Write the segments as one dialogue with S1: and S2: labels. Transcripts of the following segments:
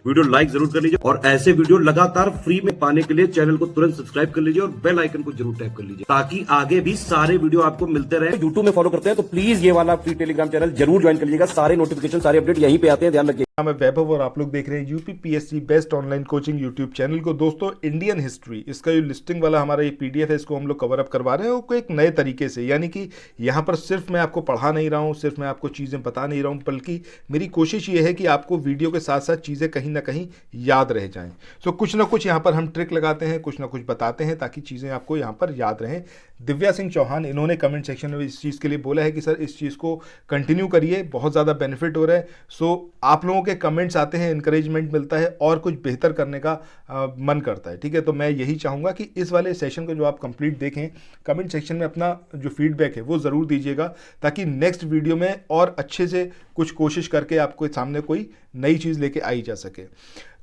S1: Video like जरूर कर लीजिए और ऐसे वीडियो लगातार फ्री में पाने के लिए चैनल को तुरंत सब्सक्राइब कर लीजिए और बेल आइकन को जरूर टैप कर लीजिए ताकि आगे भी सारे वीडियो आपको मिलते रहे। यूट्यूब में फॉलो करते हैं तो प्लीज ये वाला फ्री टेलीग्राम चैनल जरूर ज्वाइन कर लीजिएगा। सारे नोटिफिकेशन सारे अपडेट यहीं पे आते हैं, ध्यान रखिए।
S2: मैं वैभव और आप लोग देख रहे हैं UPPSC best online coaching YouTube channel को। दोस्तों, इंडियन हिस्ट्री इसका जो लिस्टिंग वाला हमारा ये पीडीएफ है, इसको हम लोग कवर अप करवा रहे हैं वो एक नए तरीके से। यानी कि यहाँ पर सिर्फ मैं आपको पढ़ा नहीं रहा हूँ, सिर्फ मैं आपको चीज़ें बता नहीं रहा हूँ, बल्कि मेरी कोशिश ये है कि आपको वीडियो के साथ साथ चीज़ें कहीं ना कहीं याद रह जाएँ। सो कुछ ना कुछ यहाँ पर हम ट्रिक लगाते हैं, कुछ ना कुछ बताते हैं ताकि चीज़ें आपको यहाँ पर याद रहें। दिव्या सिंह चौहान, इन्होंने कमेंट सेक्शन में इस चीज़ के लिए बोला है कि सर इस चीज़ को कंटिन्यू करिए, बहुत ज़्यादा बेनिफिट हो रहा है। सो आप लोगों के कमेंट्स आते हैं, इंकरेजमेंट मिलता है और कुछ बेहतर करने का मन करता है। ठीक है, तो मैं यही चाहूँगा कि इस वाले सेशन को जो आप कंप्लीट देखें, कमेंट सेक्शन में अपना जो फीडबैक है वो ज़रूर दीजिएगा ताकि नेक्स्ट वीडियो में और अच्छे से कुछ कोशिश करके आपको सामने कोई नई चीज़ लेके आई जा सके।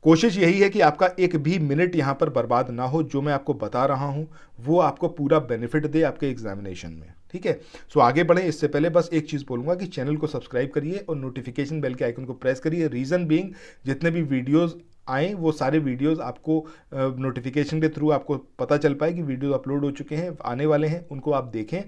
S2: कोशिश यही है कि आपका एक भी मिनट यहाँ पर बर्बाद ना हो। जो मैं आपको बता रहा हूँ वो आपको पूरा बेनिफिट दे आपके एग्जामिनेशन में। ठीक है, सो आगे बढ़ें इससे पहले बस एक चीज़ बोलूँगा कि चैनल को सब्सक्राइब करिए और नोटिफिकेशन बेल के आइकन को प्रेस करिए। रीज़न बीइंग, जितने भी वीडियोज़ आए वो सारे वीडियोज़ आपको नोटिफिकेशन के थ्रू आपको पता चल पाए कि वीडियो अपलोड हो चुके हैं, आने वाले हैं, उनको आप देखें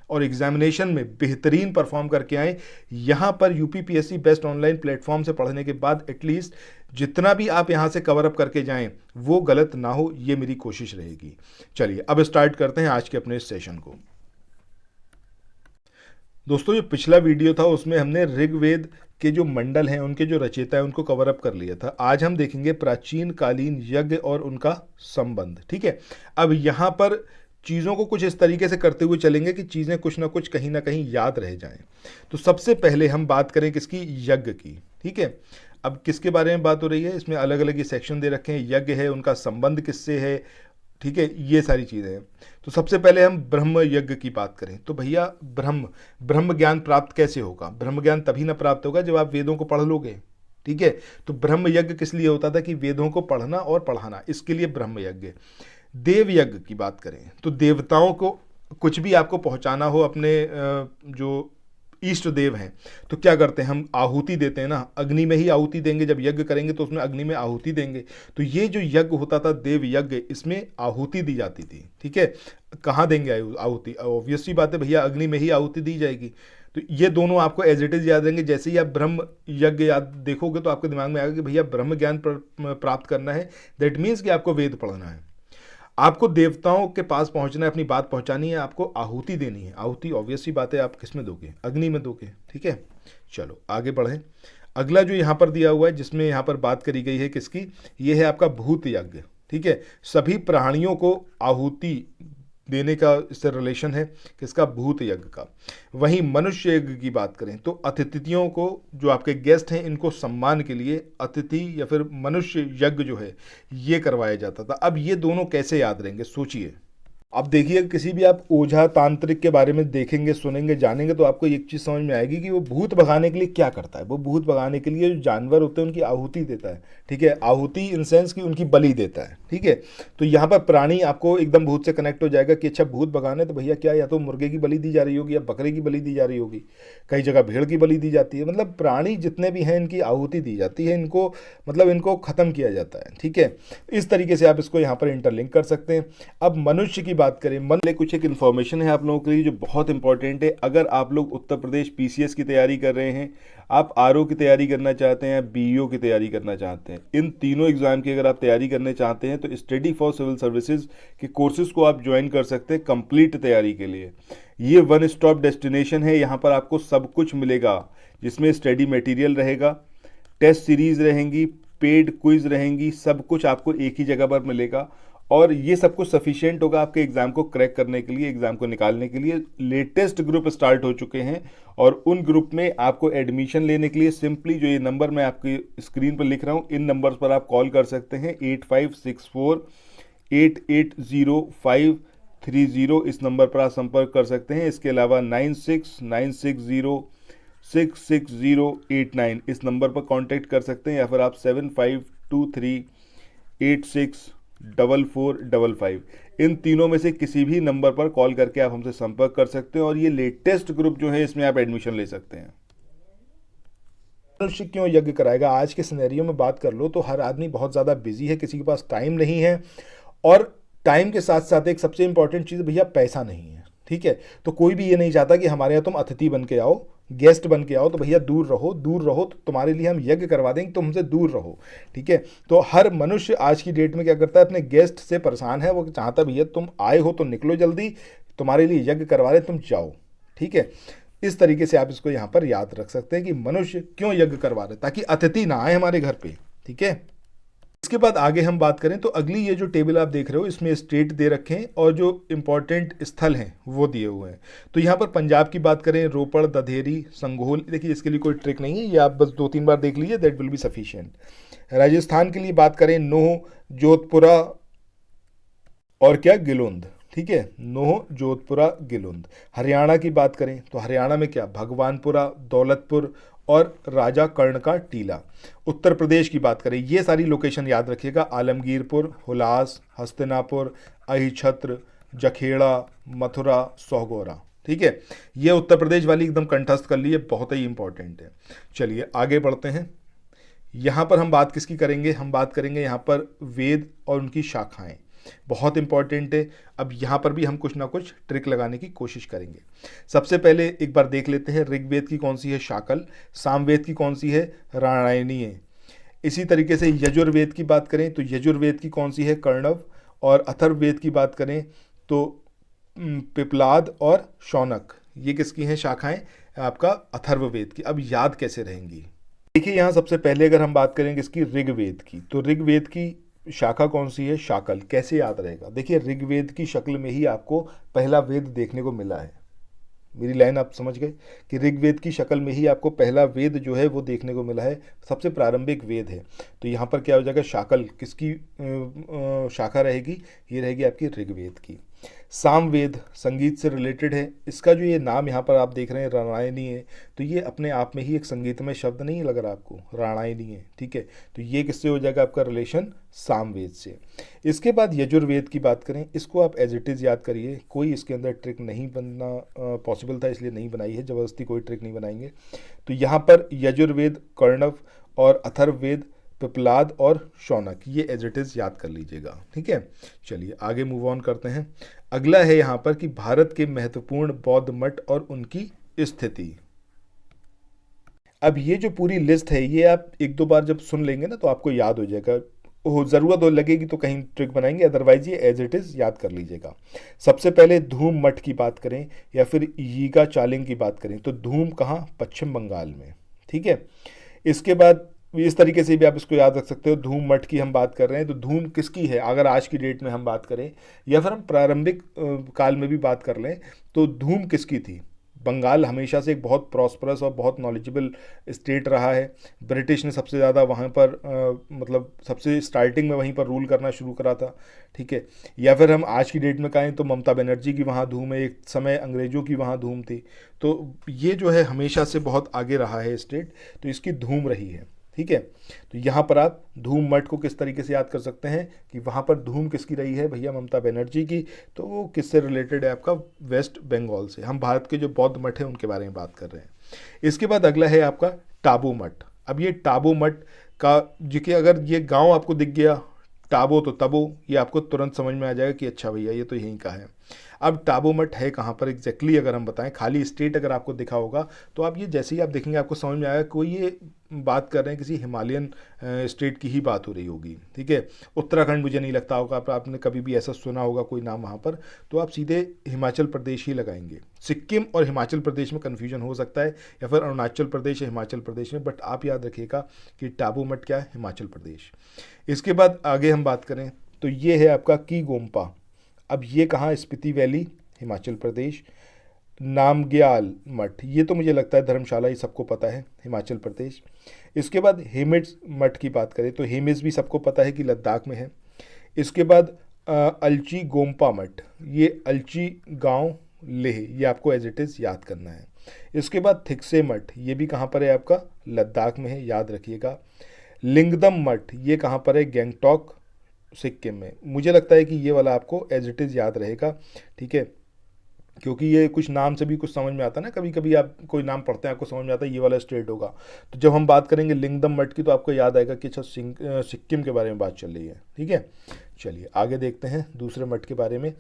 S2: और एग्जामिनेशन में बेहतरीन परफॉर्म करके आएँ। यहाँ पर यूपीपीएससी बेस्ट ऑनलाइन प्लेटफॉर्म से पढ़ने के बाद एटलीस्ट जितना भी आप यहाँ से कवर अप करके जाएं वो गलत ना हो, ये मेरी कोशिश रहेगी। चलिए अब स्टार्ट करते हैं आज के अपने इस सेशन को। दोस्तों, जो पिछला वीडियो था उसमें हमने ऋग्वेद के जो मंडल हैं, उनके जो रचयिता हैं, उनको कवर अप कर लिया था। आज हम देखेंगे प्राचीन कालीन यज्ञ और उनका संबंध। ठीक है, अब यहाँ पर चीज़ों को कुछ इस तरीके से करते हुए चलेंगे कि चीज़ें कुछ ना कुछ कहीं ना कहीं याद रह जाएं। तो सबसे पहले हम बात करें किसकी, यज्ञ की। ठीक है, अब किसके बारे में बात हो रही है, इसमें अलग अलग ये सेक्शन दे रखे हैं। यज्ञ है, उनका संबंध किससे है, ठीक है, ये सारी चीज़ें हैं। तो सबसे पहले हम ब्रह्म यज्ञ की बात करें तो भैया ब्रह्म ज्ञान प्राप्त कैसे होगा? ब्रह्म ज्ञान तभी ना प्राप्त होगा जब आप वेदों को पढ़ लोगे। ठीक है, तो ब्रह्म यज्ञ किस लिए होता था कि वेदों को पढ़ना और पढ़ाना, इसके लिए ब्रह्म यज्ञ। देव यज्ञ की बात करें तो देवताओं को कुछ भी आपको पहुंचाना हो, अपने जो इष्ट देव हैं, तो क्या करते हैं, हम आहुति देते हैं ना, अग्नि में ही आहुति देंगे। जब यज्ञ करेंगे तो उसमें अग्नि में आहुति देंगे। तो ये जो यज्ञ होता था देव यज्ञ, इसमें आहुति दी जाती थी। ठीक है, कहाँ देंगे आहुति? ऑब्वियसली बात है भैया, अग्नि में ही आहुति दी जाएगी। तो ये दोनों आपको एज इट इज याद रहेंगे। जैसे ही आप ब्रह्म यज्ञ याद देखोगे तो आपके दिमाग में आएगा कि भैया ब्रह्म ज्ञान प्राप्त करना है, दैट मीन्स कि आपको वेद पढ़ना है, आपको देवताओं के पास पहुंचना है, अपनी बात पहुंचानी है, आपको आहुति देनी है। आहुति ऑब्वियसली बात है आप किस में दोगे, अग्नि में दोगे। ठीक है, चलो आगे बढ़ें। अगला जो यहाँ पर दिया हुआ है, जिसमें यहाँ पर बात करी गई है किसकी, ये है आपका भूत यज्ञ। ठीक है, सभी प्राणियों को आहुति देने का इससे रिलेशन है किसका, भूत यज्ञ का। वहीं मनुष्य यज्ञ की बात करें तो अतिथियों को, जो आपके गेस्ट हैं, इनको सम्मान के लिए अतिथि या फिर मनुष्य यज्ञ जो है ये करवाया जाता था। अब ये दोनों कैसे याद रहेंगे, सोचिए। अब देखिए, किसी भी आप ओझा तांत्रिक के बारे में देखेंगे, सुनेंगे, जानेंगे तो आपको एक चीज़ समझ में आएगी कि वो भूत भगाने के लिए क्या करता है। वो भूत भगाने के लिए जो जानवर होते हैं उनकी आहुति देता है। ठीक है, आहुति इन सेंस की उनकी बलि देता है। ठीक है, तो यहाँ पर प्राणी आपको एकदम भूत से कनेक्ट हो जाएगा कि अच्छा भूत भगाने तो भैया क्या, या तो मुर्गे की बलि दी जा रही होगी या बकरे की बलि दी जा रही होगी, कई जगह भेड़ की बलि दी जाती है। मतलब प्राणी जितने भी हैं इनकी आहुति दी जाती है, इनको मतलब इनको खत्म किया जाता है। ठीक है, इस तरीके से आप इसको यहाँ पर इंटरलिंक कर सकते हैं। अब मनुष्य की बात करें, मन ले कुछ एक इन्फॉर्मेशन है आप लोगों के लिए जो बहुत इंपॉर्टेंट है। अगर आप लोग उत्तर प्रदेश पीसीएस की तैयारी कर रहे हैं, आप आरओ की तैयारी करना चाहते हैं, बीईओ की तैयारी करना चाहते हैं, इन तीनों एग्जाम की अगर आप तैयारी करने चाहते हैं तो स्टडी फॉर सिविल सर्विसेज के कोर्सेज को आप ज्वाइन कर सकते हैं कंप्लीट तैयारी के लिए। ये वन स्टॉप डेस्टिनेशन है, यहाँ पर आपको सब कुछ मिलेगा, जिसमें स्टडी मटेरियल रहेगा, टेस्ट सीरीज रहेंगी, पेड क्विज रहेंगी, सब कुछ आपको एक ही जगह पर मिलेगा। और ये सब कुछ सफिशिएंट होगा आपके एग्ज़ाम को क्रैक करने के लिए, एग्ज़ाम को निकालने के लिए। लेटेस्ट ग्रुप स्टार्ट हो चुके हैं और उन ग्रुप में आपको एडमिशन लेने के लिए सिंपली जो ये नंबर मैं आपकी स्क्रीन पर लिख रहा हूँ, इन नंबर्स पर आप कॉल कर सकते हैं। 8564-880530, इस नंबर पर आप संपर्क कर सकते हैं। इसके अलावा 9696066089 इस नंबर पर कांटेक्ट कर सकते हैं, या फिर आप 7523864455 इन तीनों में से किसी भी नंबर पर कॉल करके आप हमसे संपर्क कर सकते हैं और ये लेटेस्ट ग्रुप जो है इसमें आप एडमिशन ले सकते हैं। मनुष्य क्यों यज्ञ कराएगा? आज के सिनेरियो में बात कर लो तो हर आदमी बहुत ज़्यादा बिजी है, किसी के पास टाइम नहीं है, और टाइम के साथ साथ एक सबसे इंपॉर्टेंट चीज़ भैया पैसा नहीं है। ठीक है, तो कोई भी ये नहीं चाहता कि हमारे यहाँ तुम अतिथि बन के आओ, गेस्ट बन के आओ, तो भैया दूर रहो, दूर रहो, तो तुम्हारे लिए हम यज्ञ करवा देंगे, तुम हमसे दूर रहो। ठीक है, तो हर मनुष्य आज की डेट में क्या करता है, अपने गेस्ट से परेशान है, वो चाहता भैया तुम आए हो तो निकलो जल्दी, तुम्हारे लिए यज्ञ करवा रहे, तुम जाओ। ठीक है, इस तरीके से आप इसको यहाँ पर याद रख सकते हैं कि मनुष्य क्यों यज्ञ करवा रहे, ताकि अतिथि ना आए हमारे घर पे। ठीक है, इसके बाद आगे हम बात करें तो अगली ये जो टेबल आप देख रहे हो इसमें स्टेट दे रखे हैं और जो इंपॉर्टेंट स्थल हैं वो दिए हुए हैं। तो यहाँ पर पंजाब की बात करें, रोपड़, दधेरी, संघोल, देखिए इसके लिए कोई ट्रिक नहीं है, ये आप बस 2-3 बार देख लीजिए, that will be sufficient. Rajasthan के लिए बात करें, नूह, जोधपुरा और क्या, गिलोंद। ठीक है, नूह, जोधपुरा, गिलोंद। हरियाणा की बात करें तो हरियाणा में क्या, भगवानपुरा, दौलतपुर और राजा कर्ण का टीला। उत्तर प्रदेश की बात करें, ये सारी लोकेशन याद रखिएगा, आलमगीरपुर, हुलास, हस्तिनापुर, अहिछत्र, जखेड़ा, मथुरा, सोहगोरा। ठीक है, ये उत्तर प्रदेश वाली एकदम कंठस्थ कर लिए, बहुत ही इंपॉर्टेंट है। चलिए आगे बढ़ते हैं। यहाँ पर हम बात किसकी करेंगे, हम बात करेंगे यहाँ पर वेद और उनकी शाखाएं, बहुत इंपॉर्टेंट है। अब यहाँ पर भी हम कुछ ना कुछ ट्रिक लगाने की कोशिश करेंगे। सबसे पहले एक बार देख लेते हैं, ऋग्वेद की कौन सी है, शाकल। सामवेद की कौन सी है, राणायणीय। इसी तरीके से यजुर्वेद की बात करें तो यजुर्वेद की कौन सी है, कर्णव। और अथर्ववेद की बात करें तो पिपलाद और शौनक, ये किसकी हैं शाखाएं, आपका अथर्ववेद की। अब याद कैसे रहेंगी, देखिए यहाँ सबसे पहले अगर हम बात करेंगे इसकी ऋग्वेद की, तो ऋग्वेद की शाखा कौन सी है, शाकल। कैसे याद रहेगा, देखिए ऋग्वेद की शक्ल में ही आपको पहला वेद देखने को मिला है। मेरी लाइन आप समझ गए कि ऋग्वेद की शक्ल में ही आपको पहला वेद जो है वो देखने को मिला है, सबसे प्रारंभिक वेद है। तो यहाँ पर क्या हो जाएगा, शाकल किसकी शाखा रहेगी, ये रहेगी आपकी ऋग्वेद की। सामवेद संगीत से रिलेटेड है, इसका जो ये नाम यहाँ पर आप देख रहे हैं राणायणी है, तो ये अपने आप में ही एक संगीतमय शब्द नहीं लग रहा आपको, राणायणी है। ठीक है, तो ये किससे हो जाएगा आपका रिलेशन, सामवेद से। इसके बाद यजुर्वेद की बात करें, इसको आप एज इट इज़ याद करिए, कोई इसके अंदर ट्रिक नहीं बनना पॉसिबल था इसलिए नहीं बनाई है, ज़बरदस्ती कोई ट्रिक नहीं बनाएंगे। तो यहाँ पर यजुर्वेद, कर्णव और अथर्ववेद, पिपलाद और शौनक, ये एज इट इज़ याद कर लीजिएगा। ठीक है, चलिए आगे मूव ऑन करते हैं। अगला है यहाँ पर कि भारत के महत्वपूर्ण बौद्ध मठ और उनकी स्थिति। अब ये जो पूरी लिस्ट है ये आप 1-2 बार जब सुन लेंगे ना तो आपको याद हो जाएगा, ज़रूरत हो लगेगी तो कहीं ट्रिक बनाएंगे, अदरवाइज ये एज इट इज़ याद कर लीजिएगा। सबसे पहले धूम मठ की बात करें या फिर यीगा चालिंग की बात करें तो धूम कहाँ, पश्चिम बंगाल में। ठीक है, इसके बाद इस तरीके से भी आप इसको याद रख सकते हो, धूम मठ की हम बात कर रहे हैं तो धूम किसकी है, अगर आज की डेट में हम बात करें या फिर हम प्रारंभिक काल में भी बात कर लें तो धूम किसकी थी। बंगाल हमेशा से एक बहुत प्रॉस्परस और बहुत नॉलेजेबल स्टेट रहा है। ब्रिटिश ने सबसे ज़्यादा वहाँ पर मतलब सबसे स्टार्टिंग में वहीं पर रूल करना शुरू करा था। ठीक है, या फिर हम आज की डेट में कहें तो ममता बनर्जी की वहाँ धूम है, एक समय अंग्रेज़ों की वहाँ धूम थी। तो ये जो है हमेशा से बहुत आगे रहा है स्टेट, तो इसकी धूम रही है। ठीक है, तो यहाँ पर आप धूम मठ को किस तरीके से याद कर सकते हैं कि वहाँ पर धूम किसकी रही है, भैया ममता बनर्जी की। तो वो किससे रिलेटेड है, आपका वेस्ट बंगाल से। हम भारत के जो बौद्ध मठ हैं उनके बारे में बात कर रहे हैं। इसके बाद अगला है आपका टाबू मठ। अब ये टाबू मठ का जो कि अगर ये गांव आपको दिख गया, टाबो तो तबो, ये आपको तुरंत समझ में आ जाएगा कि अच्छा भैया ये तो यहीं का है। अब टाबू मठ है कहाँ पर एग्जैक्टली अगर हम बताएं, खाली स्टेट अगर आपको दिखा होगा तो आप ये जैसे ही आप देखेंगे आपको समझ में आएगा कोई ये बात कर रहे हैं किसी हिमालयन स्टेट की ही बात हो रही होगी। ठीक है, उत्तराखंड मुझे नहीं लगता होगा, आपने कभी भी ऐसा सुना होगा कोई नाम वहाँ पर, तो आप सीधे हिमाचल प्रदेश ही लगाएंगे। सिक्किम और हिमाचल प्रदेश में कन्फ्यूजन हो सकता है, या फिर अरुणाचल प्रदेश या हिमाचल प्रदेश में, बट आप याद रखिएगा कि टाबू मठ क्या है, हिमाचल प्रदेश। इसके बाद आगे हम बात करें तो ये है आपका की गोम्पा। अब ये कहाँ, स्पीति वैली, हिमाचल प्रदेश। नामग्याल मठ, ये तो मुझे लगता है धर्मशाला, ही सबको पता है, हिमाचल प्रदेश। इसके बाद हेमिस मठ की बात करें तो हेमिस भी सबको पता है कि लद्दाख में है। इसके बाद अलची गोम्पा मठ, ये अलची गांव लेह, ये आपको एज इट इज़ याद करना है। इसके बाद थिकसे मठ, ये भी कहाँ पर है आपका, लद्दाख में है, याद रखिएगा। लिंगदम मठ, ये कहाँ पर है, गैंगटॉक सिक्किम में। मुझे लगता है कि ये वाला आपको एज इट इज़ याद रहेगा। ठीक है, क्योंकि ये कुछ नाम से भी कुछ समझ में आता है ना, कभी कभी आप कोई नाम पढ़ते हैं आपको समझ में आता है ये वाला स्टेट होगा। तो जब हम बात करेंगे लिंगदम मठ की तो आपको याद आएगा कि अच्छा सिक्किम के बारे में बात चल रही है। ठीक है, चलिए आगे देखते हैं दूसरे मठ के बारे में।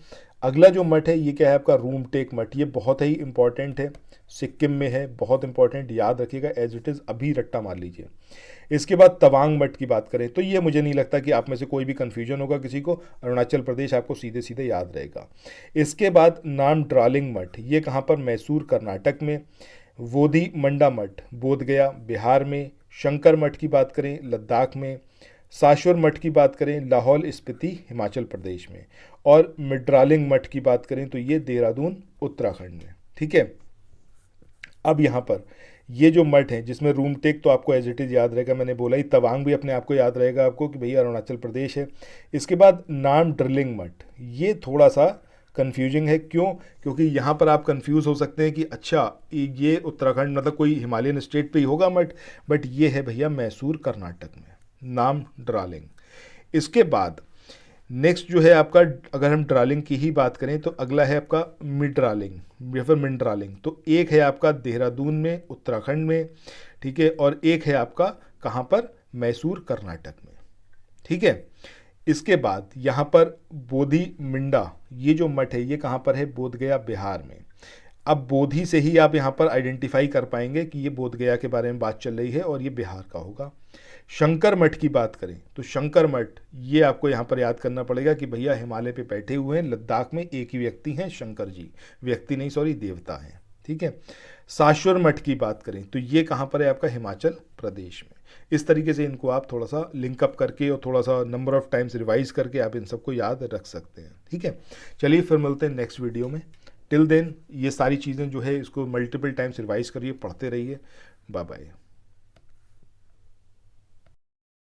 S2: अगला जो मठ है ये क्या है आपका, रूमटेक मठ। ये बहुत ही इंपॉर्टेंट है, सिक्किम में है, बहुत इंपॉर्टेंट, याद रखिएगा एज इट इज़, अभी रट्टा मार लीजिए। इसके बाद तवांग मठ की बात करें तो ये मुझे नहीं लगता कि आप में से कोई भी कन्फ्यूजन होगा किसी को, अरुणाचल प्रदेश आपको सीधे सीधे याद रहेगा। इसके बाद नाम ड्रालिंग मठ, ये कहाँ पर, मैसूर कर्नाटक में। वोधी मंडा मठ बोधगया बिहार में। शंकर मठ की बात करें लद्दाख में। साशुर मठ की बात करें लाहौल स्पीति हिमाचल प्रदेश में। और मिड्रालिंग मठ की बात करें तो ये देहरादून उत्तराखंड में। ठीक है, अब यहाँ पर ये जो मठ है जिसमें रूमटेक तो आपको एज इट इज़ याद रहेगा, मैंने बोला ही, तवांग भी अपने आप को याद रहेगा आपको कि भैया अरुणाचल प्रदेश है। इसके बाद नाम ड्रिलिंग मठ, ये थोड़ा सा कंफ्यूजिंग है, क्यों, क्योंकि यहाँ पर आप कंफ्यूज हो सकते हैं कि अच्छा ये उत्तराखंड मतलब कोई हिमालयन स्टेट पे ही होगा मठ, बट ये है भैया मैसूर कर्नाटक में, नाम ड्रालिंग। इसके बाद नेक्स्ट जो है आपका, अगर हम ड्रालिंग की ही बात करें तो अगला है आपका मिड्रालिंग या फिर मिंड्रालिंग। तो एक है आपका देहरादून में उत्तराखंड में, ठीक है, और एक है आपका कहाँ पर, मैसूर कर्नाटक में। ठीक है, इसके बाद यहाँ पर बोधि मिंडा, ये जो मठ है ये कहाँ पर है, बोधगया बिहार में। अब बोधि से ही आप यहाँ पर आइडेंटिफाई कर पाएंगे कि ये बोधगया के बारे में बात चल रही है और ये बिहार का होगा। शंकर मठ की बात करें तो शंकर मठ ये आपको यहाँ पर याद करना पड़ेगा कि भैया हिमालय पे बैठे हुए हैं, लद्दाख में एक ही व्यक्ति हैं शंकर जी, व्यक्ति नहीं सॉरी देवता हैं। ठीक है, साश्वर मठ की बात करें तो ये कहाँ पर है आपका, हिमाचल प्रदेश में। इस तरीके से इनको आप थोड़ा सा लिंकअप करके और थोड़ा सा नंबर ऑफ टाइम्स रिवाइज करके आप इन सबको याद रख सकते हैं। ठीक है, चलिए फिर मिलते हैं नेक्स्ट वीडियो में। टिल देन ये सारी चीज़ें जो है इसको मल्टीपल टाइम्स रिवाइज करिए, पढ़ते रहिए। Bye bye.